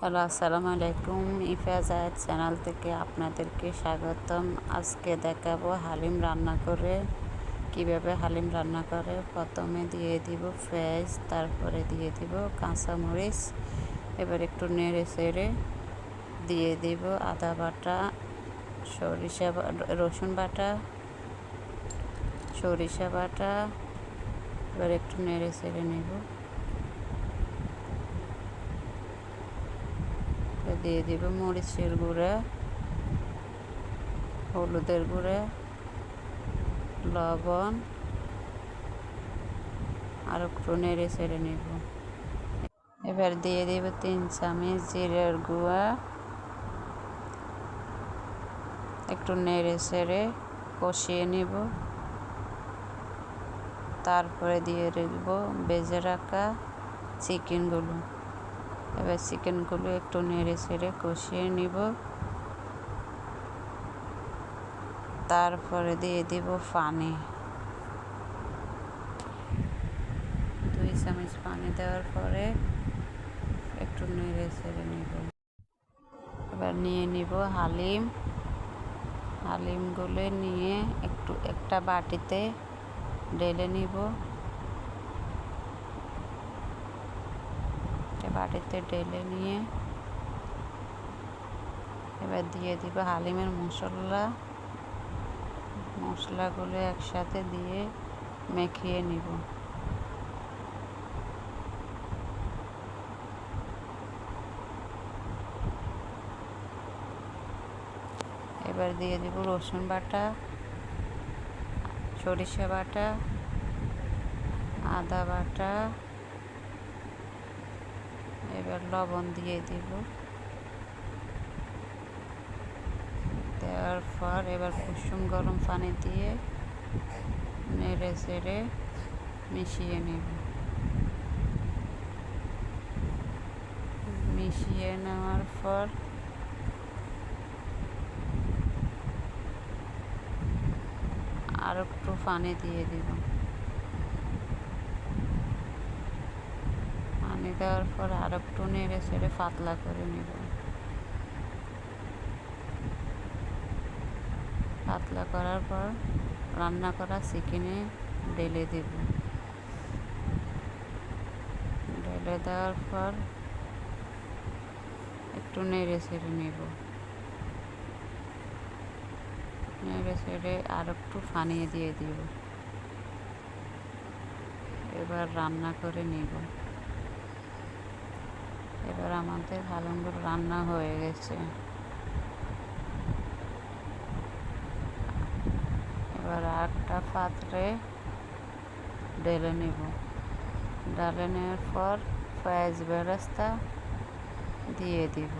Hello, আসসালামু আলাইকুম। ইফাজাত channel থেকে আপনাদেরকে স্বাগতম। আজকে দেখাবো হালিম রান্না করে কিভাবে হালিম রান্না করে। প্রথমে দিয়ে দিব পেঁয়াজ, তারপরে দিয়ে দিব কাঁচামরিচ। এবার একটু নেড়ে চেড়ে দিয়ে দিব আদা বাটা, রসুন বাটা, সরিষা বাটা। এবার একটু নেড়ে চেড়ে নেব। দিয়ে দিব মরিচের গুঁড়া, হলুদের গুঁড়া, লবণ, আর একটু নেড়ে চেড়ে নেব। এবার দিয়ে দিব 3 চামচ জিরার গুঁড়া, একটু নেড়ে চেড়ে কষিয়ে নেব। তারপরে দিয়ে দেব ভেজে রাখা চিকেনগুলো। এবার চিকেনগুলো একটু নেড়ে চেড়ে কষিয়ে নিব। তারপরে দিয়ে দিব পানি, 2 চামচ পানি দেওয়ার পরে একটু নেড়ে চেড়ে নিব। এবার নিয়ে নিব হালিমগুলো নিয়ে একটা বাটিতে ঢেলে নিব। বাটিতে ঢেলে নিয়ে এবার দিয়ে দিব হালিমের মশলাগুলো একসাথে দিয়ে মেখিয়ে নিব। এবার দিয়ে দিব রসুন বাটা, সরিষা বাটা, আদা বাটা। এবার লবণ দিয়ে দিব। দেওয়ার পর এবার কুসুম গরম পানি দিয়ে নেড়ে চেড়ে মিশিয়ে নেব। মিশিয়ে নেওয়ার পর আর একটু পানি দিয়ে দিব। পানি দেওয়ার পর আর একটু নেড়ে চেড়ে পাতলা করে নেব। পাতলা করার পর রান্না করা চিকেনে ঢেলে দেব। ঢেলে দেওয়ার পর একটু নেড়ে চেড়ে নেব। নেড়ে চেড়ে আর একটু পানি দিয়ে দিব। এবার রান্না করে নেব। এবার আমাদের হালিমগুলো রান্না হয়ে গেছে। এবার একটা পাত্রে ঢেলে নেব। ঢেলে নেওয়ার পর পেঁয়াজ বেরেস্তা দিয়ে দিব।